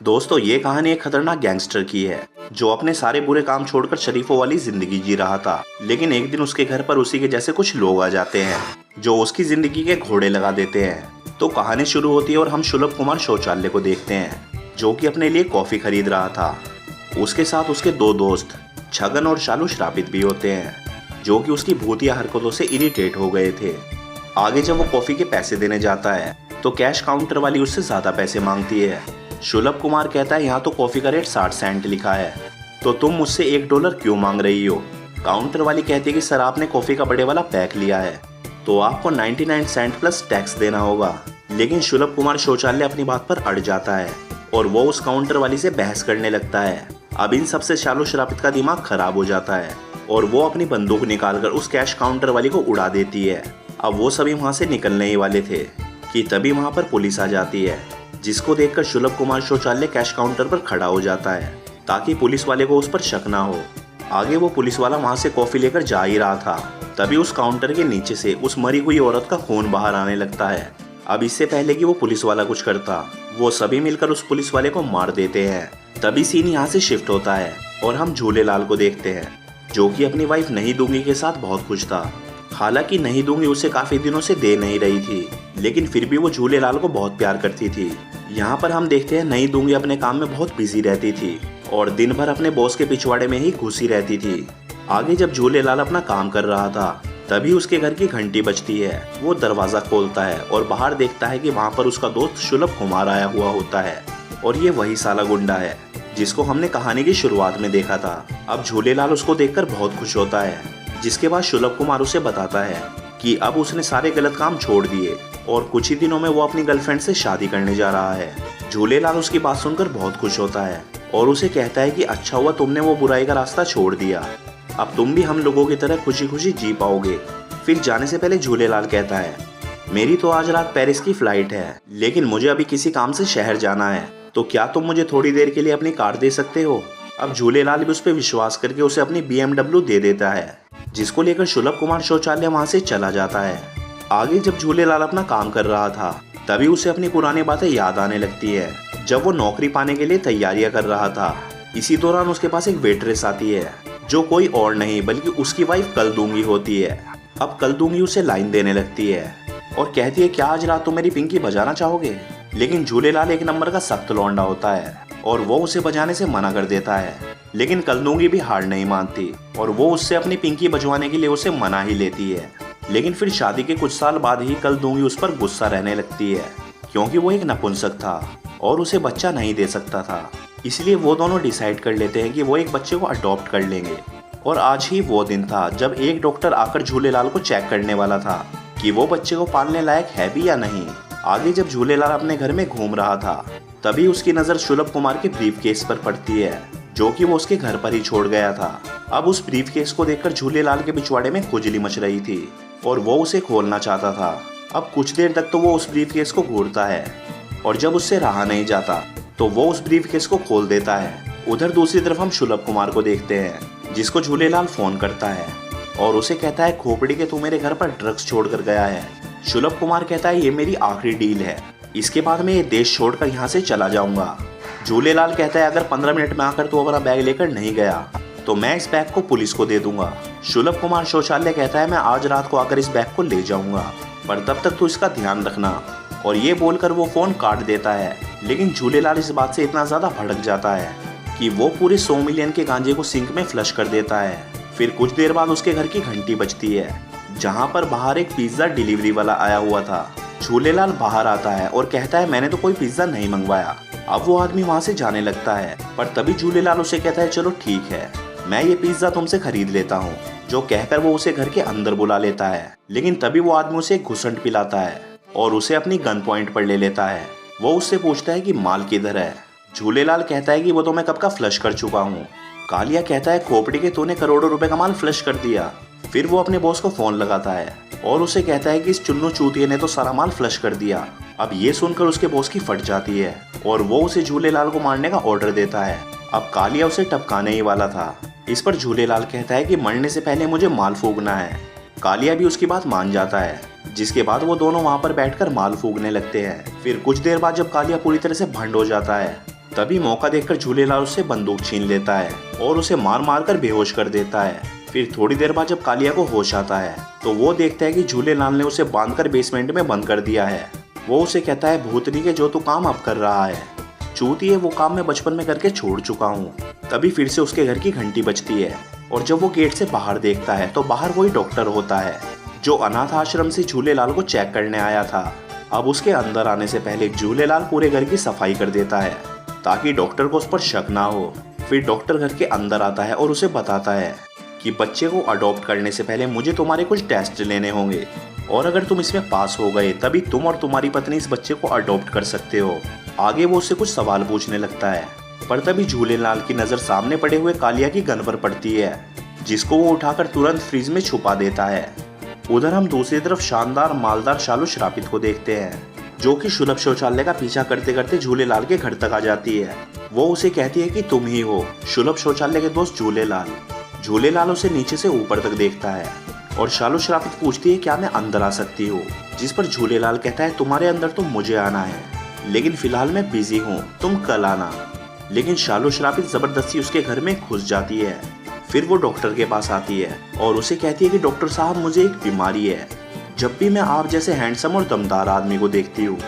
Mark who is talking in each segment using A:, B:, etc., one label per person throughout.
A: दोस्तों, ये कहानी एक खतरनाक गैंगस्टर की है जो अपने सारे बुरे काम छोड़कर शरीफों वाली जिंदगी जी रहा था। लेकिन एक दिन उसके घर पर उसी के जैसे कुछ लोग आ जाते हैं जो उसकी जिंदगी के घोड़े लगा देते हैं। तो कहानी शुरू होती है और हम सुलभ कुमार शौचालय को देखते हैं जो कि अपने लिए कॉफी खरीद रहा था। उसके साथ उसके दो दोस्त छगन और शालू श्रापित भी होते हैं जो कि उसकी भूतिया हरकतों से इरिटेट हो गए थे। आगे जब वो कॉफी के पैसे देने जाता है तो कैश काउंटर वाली उससे ज्यादा पैसे मांगती है। सुलभ कुमार कहता है, यहाँ तो कॉफी का रेट 60 सेंट लिखा है, तो तुम मुझसे $1 क्यों मांग रही हो। काउंटर वाली कहती है कि सर, आपने कॉफी का बड़े वाला पैक लिया है तो आपको 99 सेंट प्लस टैक्स देना होगा। लेकिन सुलभ कुमार शौचालय अपनी बात पर अड़ जाता है और वो उस काउंटर वाली से बहस करने लगता है। अब इन सबसे शालू श्रापित का दिमाग खराब हो जाता है और वो अपनी बंदूक निकालकर उस कैश काउंटर वाली को उड़ा देती है। अब वो सभी वहाँ से निकलने ही वाले थे कि तभी वहाँ पर पुलिस आ जाती है, जिसको देखकर सुलभ कुमार शौचालय कैश काउंटर पर खड़ा हो जाता है ताकि पुलिस वाले को उस पर शक ना हो। आगे वो पुलिस वाला वहाँ से कॉफी लेकर जा ही रहा था, तभी उस काउंटर के नीचे से उस मरी हुई औरत का खून बाहर आने लगता है। अब इससे पहले कि वो पुलिस वाला कुछ करता, वो सभी मिलकर उस पुलिस वाले को मार देते हैं। तभी सीन यहाँ से शिफ्ट होता है और हम झूलेलाल को देखते हैं जो कि अपनी वाइफ नहीं दूंगी के साथ बहुत खुश था। हालांकि नहीं दूंगी उसे काफी दिनों से दे नहीं रही थी, लेकिन फिर भी वो झूलेलाल को बहुत प्यार करती थी। यहाँ पर हम देखते हैं नहीं दूंगी अपने काम में बहुत बिजी रहती थी और दिन भर अपने बॉस के पिछवाड़े में ही घुसी रहती थी। आगे जब झूलेलाल अपना काम कर रहा था तभी उसके घर की घंटी बजती है। वो दरवाजा खोलता है और बाहर देखता है कि वहाँ पर उसका दोस्त सुलभ कुमार आया हुआ होता है और ये वही साला गुंडा है जिसको हमने कहानी की शुरुआत में देखा था। अब झूलेलाल उसको देखकर बहुत खुश होता है, जिसके बाद सुलभ कुमार उसे बताता है कि अब उसने सारे गलत काम छोड़ दिए और कुछ ही दिनों में वो अपनी गर्लफ्रेंड से शादी करने जा रहा है। झूलेलाल उसकी बात सुनकर बहुत खुश होता है और उसे कहता है कि अच्छा हुआ तुमने वो बुराई का रास्ता छोड़ दिया, अब तुम भी हम लोगों की तरह खुशी खुशी जी पाओगे। फिर जाने से पहले झूलेलाल कहता है, मेरी तो आज रात पेरिस की फ्लाइट है, लेकिन मुझे अभी किसी काम से शहर जाना है, तो क्या तुम मुझे थोड़ी देर के लिए अपनी कार दे सकते हो। अब झूलेलाल भी उस पर विश्वास करके उसे अपनी BMW दे देता है, जिसको लेकर सुलभ कुमार शौचालय वहाँ से चला जाता है। आगे जब झूलेलाल अपना काम कर रहा था तभी उसे अपनी पुरानी बातें याद आने लगती है जब वो नौकरी पाने के लिए तैयारियां कर रहा था। इसी दौरान उसके पास एक वेट्रेस आती है जो कोई और नहीं बल्कि उसकी वाइफ कलदूंगी होती है। अब कलदूंगी उसे लाइन देने लगती है और कहती है, क्या आज रात तुम मेरी पिंकी बजाना चाहोगे। लेकिन झूलेलाल एक नंबर का सख्त लौंडा होता है और वो उसे बजाने से मना कर देता है, लेकिन कलदूंगी भी हार नहीं मानती और वो उससे अपनी पिंकी बजवाने के लिए उसे मना ही लेती है। लेकिन फिर शादी के कुछ साल बाद ही कलदूंगी उस पर गुस्सा रहने लगती है क्योंकि वो एक नपुंसक था और उसे बच्चा नहीं दे सकता था। इसलिए वो दोनों डिसाइड कर लेते हैं कि वो एक बच्चे को अडॉप्ट कर लेंगे। और आज ही वो दिन था जब एक डॉक्टर आकर झूलेलाल को चेक करने वाला था कि वो बच्चे को पालने लायक है भी या नहीं। आगे जब झूलेलाल अपने घर में घूम रहा था तभी उसकी नजर सुलभ कुमार के ब्रीफ केस पर पड़ती है जो कि वो उसके घर पर ही छोड़ गया था। अब उस ब्रीफ केस को देखकर झूलेलाल के पिछवाड़े में खुजली मच रही थी और वो उसे खोलना चाहता था। अब कुछ देर तक तो वो उस ब्रीफ केस को घूरता है और जब उससे रहा नहीं जाता तो वो उस ब्रीफ केस को खोल देता है। उधर दूसरी तरफ हम सुलभ कुमार को देखते हैं जिसको झूलेलाल फोन करता है और उसे कहता है, खोपड़ी के तू मेरे घर पर ड्रग्स छोड़कर गया है। सुलभ कुमार कहता है, ये मेरी आखिरी डील है, इसके बाद मैं ये देश छोड़कर यहाँ से चला जाऊंगा। झूलेलाल कहता है, अगर 15 मिनट में आकर तू अपना बैग लेकर नहीं गया तो मैं इस बैग को पुलिस को दे दूंगा। सुलभ कुमार शौचालय कहता है, मैं आज रात को आकर इस बैग को ले जाऊंगा, पर तब तक तू इसका ध्यान रखना। और ये बोलकर वो फोन काट देता है। लेकिन झूलेलाल इस बात से इतना ज्यादा भड़क जाता है कि वो पूरे 100 मिलियन के गांजे को सिंक में फ्लश कर देता है। फिर कुछ देर बाद उसके घर की घंटी बजती है जहाँ पर बाहर एक पिज्जा डिलीवरी वाला आया हुआ था। झूलेलाल बाहर आता है और कहता है, मैंने तो कोई पिज्जा नहीं मंगवाया। अब वो आदमी वहाँ से जाने लगता है पर तभी झूलेलाल उसे कहता है, चलो ठीक है, मैं ये पिज्जा तुमसे खरीद लेता हूँ, जो कहकर वो उसे घर के अंदर बुला लेता है। लेकिन तभी वो आदमी उसे एक घुसंट पिलाता है और उसे अपनी गन पॉइंट पर ले लेता है। वो उससे पूछता है कि माल किधर है। झूलेलाल कहता है कि वो तो मैं कब का फ्लश कर चुका हूँ। कालिया कहता है, खोपड़ी के तूने करोड़ों रुपए का माल फ्लश कर दिया। फिर वो अपने बॉस को फोन लगाता है और उसे कहता है कि इस चुन्नू चूतिए ने तो सारा माल फ्लश कर दिया। अब ये सुनकर उसके बॉस की फट जाती है और वो उसे झूलेलाल को मारने का ऑर्डर देता है। अब कालिया उसे टपकाने ही वाला था। इस पर झूलेलाल कहता है कि मरने से पहले मुझे माल फूकना है। कालिया भी उसकी बात मान जाता है, जिसके बाद वो दोनों वहाँ पर बैठकर माल फूकने लगते हैं। फिर कुछ देर बाद जब कालिया पूरी तरह से भंड हो जाता है तभी मौका देखकर झूलेलाल उससे बंदूक छीन लेता है और उसे मार मार कर बेहोश कर देता है। फिर थोड़ी देर बाद जब कालिया को होश आता है तो वो देखता है कि झूलेलाल ने उसे बांधकर बेसमेंट में बंद कर दिया है। वो उसे कहता है, भूतनी के जो तू काम अब कर रहा है, चूतिए, वो काम मैं बचपन में करके छोड़ चुका हूँ। तभी फिर से उसके घर की घंटी बजती है और जब वो गेट से बाहर देखता है तो बाहर वही डॉक्टर होता है जो अनाथ आश्रम से झूलेलाल को चेक करने आया था। अब उसके अंदर आने से पहले झूलेलाल पूरे घर की सफाई कर देता है ताकि डॉक्टर को उस पर शक ना हो। फिर डॉक्टर घर के अंदर आता है और उसे बताता है कि बच्चे को अडॉप्ट करने से पहले मुझे तुम्हारे कुछ टेस्ट लेने होंगे और अगर तुम इसमें पास हो गए तभी तुम और तुम्हारी पत्नी इस बच्चे को अडॉप्ट कर सकते हो। आगे वो उससे कुछ सवाल पूछने लगता है, पर तभी झूलेलाल की नज़र सामने पड़े हुए कालिया की गन पर पड़ती है जिसको वो उठाकर तुरंत फ्रिज में छुपा देता है। उधर हम दूसरी तरफ शानदार मालदार शालू श्रापित को देखते हैं जो कि सुलभ शौचालय का पीछा करते करते झूलेलाल के घर तक आ जाती है। वो उसे कहती है कि तुम ही हो सुलभ शौचालय के दोस्त झूलेलाल। झूलेलाल उसे नीचे से ऊपर तक देखता है और शालू श्रापित पूछती है, क्या मैं अंदर आ सकती हूँ? जिस पर झूलेलाल कहता है, तुम्हारे अंदर तो मुझे आना है लेकिन फिलहाल मैं बिजी हूँ, तुम कल आना। लेकिन शालू श्रापित जबरदस्ती उसके घर में घुस जाती है। फिर वो डॉक्टर के पास आती है और उसे कहती है कि डॉक्टर साहब, मुझे एक बीमारी है। जब भी मैं आप जैसे हैंडसम और दमदार आदमी को देखती हूँ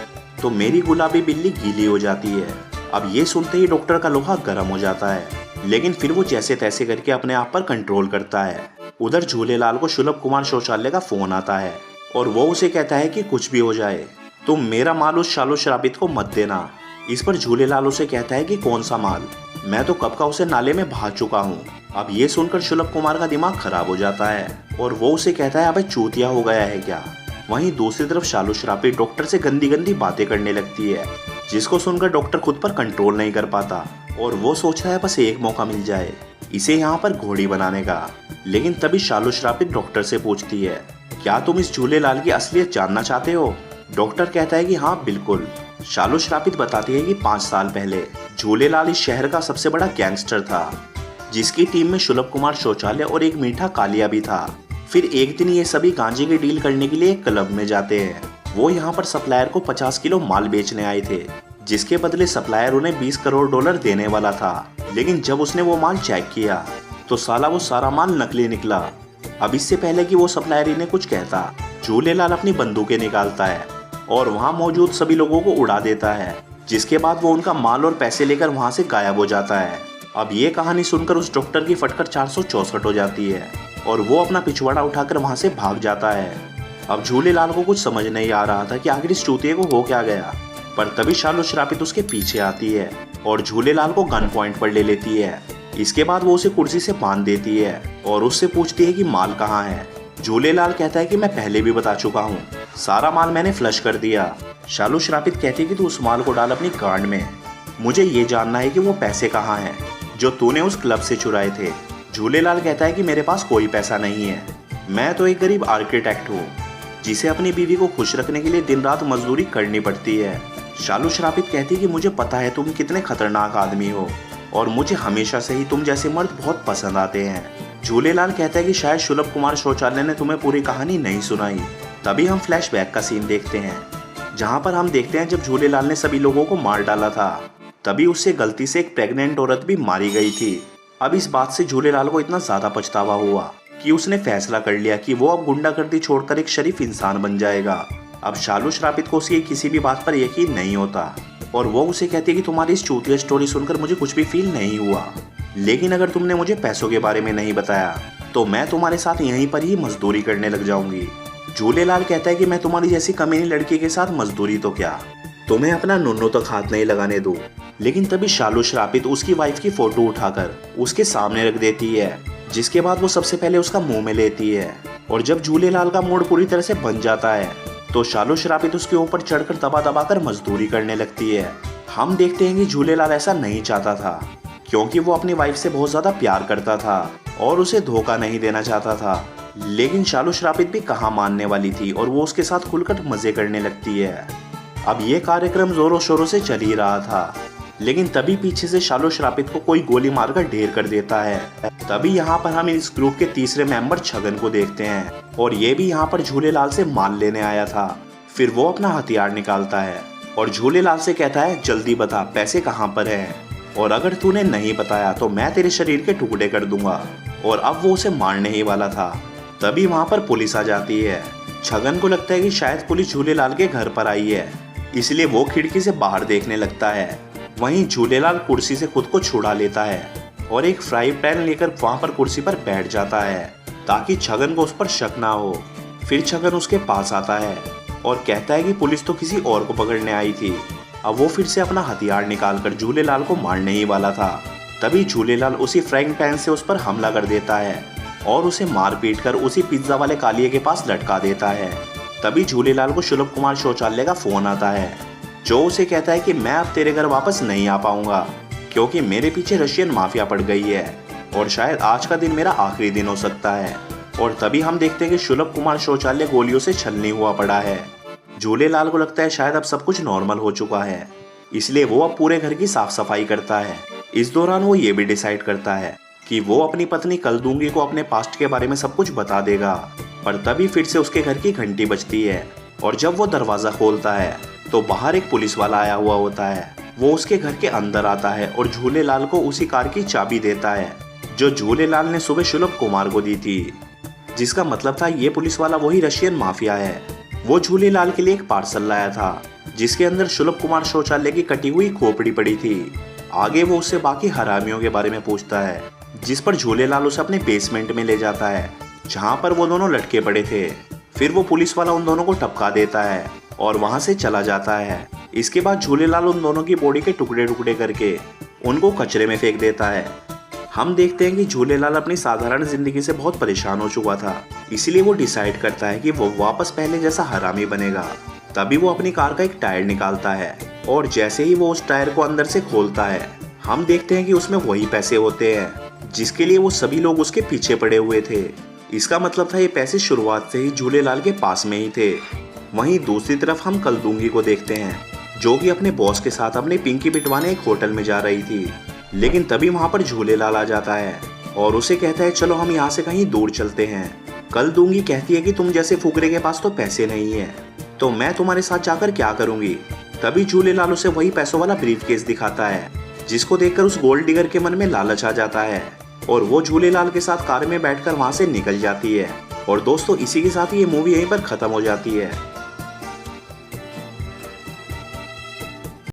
A: तो मेरी गुलाबी बिल्ली गीली हो जाती है। अब ये सुनते ही डॉक्टर का लोहा गर्म हो जाता है, लेकिन फिर वो जैसे तैसे करके अपने आप पर कंट्रोल करता है। उधर झूलेलाल को सुलभ कुमार शौचालय का फोन आता है और वो उसे कहता है कि कुछ भी हो जाए तुम मेरा माल उस शालू श्रापित को मत देना। इस पर झूलेलाल उसे कहता है कि कौन सा माल, मैं तो कब का उसे नाले में बहा चुका हूँ। अब ये सुनकर सुलभ कुमार का दिमाग खराब हो जाता है और वो उसे कहता है, अबे चूतिया हो गया है क्या? वहीं दूसरी तरफ शालू श्रापित डॉक्टर से गंदी गंदी बातें करने लगती है जिसको सुनकर डॉक्टर खुद पर कंट्रोल नहीं कर पाता और वो सोचता है बस एक मौका मिल जाए इसे यहाँ पर घोड़ी बनाने का। लेकिन तभी शालू श्रापित डॉक्टर से पूछती है, क्या तुम इस झूलेलाल की असलियत जानना चाहते हो? डॉक्टर कहता है कि हाँ बिल्कुल। शालू श्रापित बताती है कि 5 साल पहले झूलेलाल इस शहर का सबसे बड़ा गैंगस्टर था जिसकी टीम में सुलभ कुमार शौचालय और एक मीठा कालिया भी था। फिर एक दिन ये सभी गांजे की डील करने के लिए एक क्लब में जाते हैं। वो यहाँ पर सप्लायर को 50 किलो माल बेचने आए थे जिसके बदले सप्लायर उन्हें $20 करोड़ देने वाला था। लेकिन जब उसने वो माल चेक किया तो साला वो सारा माल नकली निकला। अब इससे पहले कि वो सप्लायर इन्हें कुछ कहता, झूलेलाल अपनी बंदूकें निकालता है और वहाँ मौजूद सभी लोगों को उड़ा देता है, जिसके बाद वो उनका माल और पैसे लेकर वहाँ से गायब हो जाता है। अब ये कहानी सुनकर उस डॉक्टर की फटकर 464 हो जाती है और वो अपना पिछवाड़ा उठाकर वहाँ से भाग जाता है। अब झूलेलाल को कुछ समझ नहीं आ रहा था कि आखिर इस चूतिए को हो क्या गया, पर तभी शालू श्रापित उसके पीछे आती है और झूलेलाल को गन पॉइंट पर ले लेती है। इसके बाद वो उसे कुर्सी से बांध देती है और उससे पूछती है कि माल कहाँ है। झूलेलाल कहता है कि मैं पहले भी बता चुका हूँ, सारा माल मैंने फ्लश कर दिया। शालू श्रापित कहती है कि तू उस माल को डाल अपनी गांड में, मुझे ये जानना है कि वो पैसे कहाँ हैं जो तूने उस क्लब से चुराए थे। झूलेलाल कहता है कि मेरे पास कोई पैसा नहीं है, मैं तो एक गरीब आर्किटेक्ट हूँ जिसे अपनी बीवी को खुश रखने के लिए दिन रात मजदूरी करनी पड़ती है। शालू श्रापित कहती है कि मुझे पता है तुम कितने खतरनाक आदमी हो और मुझे हमेशा से ही तुम जैसे मर्द बहुत पसंद आते हैं। झूलेलाल कहता है कि शायद सुलभ कुमार शौचालय ने तुम्हें पूरी कहानी नहीं सुनाई। तभी हम फ्लैशबैक का सीन देखते हैं जहाँ पर हम देखते हैं जब झूलेलाल ने सभी लोगों को मार डाला था तभी उससे गलती से एक प्रेग्नेंट औरत भी मारी गई थी। अब इस बात से झूलेलाल को इतना ज्यादा पछतावा हुआ कि उसने फैसला कर लिया कि वो अब गुंडागर्दी छोड़कर एक शरीफ इंसान बन जाएगा। अब शालू श्रापित को उसकी किसी भी बात पर यकीन नहीं होता और वो उसे कहती है कि तुम्हारी इस चूतिया स्टोरी सुनकर मुझे कुछ भी फील नहीं हुआ, लेकिन अगर तुमने मुझे पैसों के बारे में नहीं बताया तो मैं तुम्हारे साथ यहीं पर ही मजदूरी करने लग जाऊंगी। झूलेलाल कहता है कि मैं तुम्हारी जैसी कमीनी लड़की के साथ मजदूरी तो क्या, तुम्हें अपना नुन्नू तक हाथ नहीं लगाने दूं। लेकिन तभी शालू श्रापित उसकी वाइफ की फोटो उठाकर उसके सामने रख देती है, जिसके बाद वो सबसे पहले उसका मुंह में लेती है और जब झूलेलाल का मूड पूरी तरह से बन जाता है तो शालू श्रापित उसके ऊपर चढ़कर दबा दबा कर मजदूरी करने लगती है। हम देखते हैं कि झूलेलाल ऐसा नहीं चाहता था क्योंकि वो अपनी वाइफ से बहुत ज्यादा प्यार करता था और उसे धोखा नहीं देना चाहता था। लेकिन शालू श्रापित भी कहाँ मानने वाली थी और वो उसके साथ खुलकर मजे करने लगती है। अब ये कार्यक्रम जोरों शोरों से चल ही रहा था, लेकिन तभी पीछे से शालू श्रापित को कोई गोली मारकर ढेर कर देता है। तभी यहाँ पर हम इस ग्रुप के तीसरे मेंबर छगन को देखते हैं और ये भी यहाँ पर झूलेलाल से माल लेने आया था। फिर वो अपना हथियार निकालता है और झूलेलाल से कहता है जल्दी बता पैसे कहाँ पर हैं, और अगर तूने नहीं बताया तो मैं तेरे शरीर के टुकड़े कर दूंगा। और अब वो उसे मारने ही वाला था। तभी वहाँ पर पुलिस आ जाती है। छगन को लगता है कि शायद पुलिस झूलेलाल के घर पर आई है, इसलिए वो खिड़की से बाहर देखने लगता है। वहीं झूलेलाल कुर्सी से खुद को छुड़ा लेता है और एक फ्राई पैन लेकर वहाँ पर कुर्सी पर बैठ जाता है ताकि छगन को उस पर शक ना हो। फिर छगन उसके पास आता है और कहता है कि पुलिस तो किसी और को पकड़ने आई थी। अब वो फिर से अपना हथियार निकालकर झूलेलाल को मारने ही वाला था। तभी झूलेलाल उसी फ्राइंग पैन से उस पर हमला कर देता है और उसे मार पीट कर उसी पिज्जा वाले कालिए के पास लटका देता है। तभी झूलेलाल को सुलभ कुमार शौचालय का फोन आता है, जो उसे कहता है कि मैं अब तेरे घर वापस नहीं आ पाऊंगा क्योंकि मेरे पीछे रशियन माफिया पड़ गई है और शायद आज का दिन मेरा आखिरी दिन हो सकता है। और तभी हम देखते हैं कि सुलभ कुमार शौचालय गोलियों से छलनी हुआ पड़ा है। झूलेलाल को लगता है शायद अब सब कुछ नॉर्मल हो चुका है, इसलिए वो अब पूरे घर की साफ सफाई करता है। इस दौरान वो ये भी डिसाइड करता है कि वो अपनी पत्नी कलदूंगी को अपने पास्ट के बारे में सब कुछ बता देगा। पर तभी फिर से उसके घर की घंटी बजती है और जब वो दरवाजा खोलता है तो बाहर एक पुलिस वाला आया हुआ होता है। वो उसके घर के अंदर आता है और झूलेलाल को उसी कार की चाबी देता है जो झूलेलाल ने सुबह सुलभ कुमार को दी थी, जिसका मतलब था ये पुलिस वाला वही रशियन माफिया है। वो झूलेलाल के लिए एक पार्सल लाया था जिसके अंदर सुलभ कुमार शौचालय की कटी हुई खोपड़ी पड़ी थी। आगे वो उससे बाकी हरामियों के बारे में पूछता है, जिस पर झूलेलाल उसे अपने बेसमेंट में ले जाता है जहाँ पर वो दोनों लटके पड़े थे। फिर वो पुलिस वाला उन दोनों को टपका देता है और वहाँ से चला जाता है। इसके बाद झूलेलाल उन दोनों की बॉडी के टुकड़े टुकड़े करके उनको कचरे में फेंक देता है। हम देखते हैं कि झूलेलाल अपनी साधारण जिंदगी से बहुत परेशान हो चुका था, इसलिए वो डिसाइड करता है कि वो वापस पहले जैसा हरामी बनेगा। तभी वो अपनी कार का एक टायर निकालता है और जैसे ही वो उस टायर को अंदर से खोलता है हम देखते हैं कि उसमें वही पैसे होते हैं जिसके लिए वो सभी लोग उसके पीछे पड़े हुए थे। इसका मतलब था ये पैसे शुरुआत से ही झूलेलाल के पास में ही थे। वहीं दूसरी तरफ हम कलदूंगी को देखते हैं जो कि अपने बॉस के साथ अपनी पिंकी बिटवाने एक होटल में जा रही थी। लेकिन तभी वहां पर झूलेलाल आ जाता है और उसे कहता है चलो हम यहाँ से कहीं दूर चलते हैं। कलदूंगी कहती है कि तुम जैसे फुकरे के पास तो पैसे नहीं है तो मैं तुम्हारे साथ जाकर क्या करूंगी। तभी झूलेलाल उसे वही पैसों वाला ब्रीफकेस दिखाता है जिसको देखकर उस गोल्ड डिगर के मन में लालच आ जाता है और वो झूलेलाल के साथ कार में बैठकर वहां से निकल जाती है। और दोस्तों इसी के साथ ये मूवी यहीं पर खत्म हो जाती है।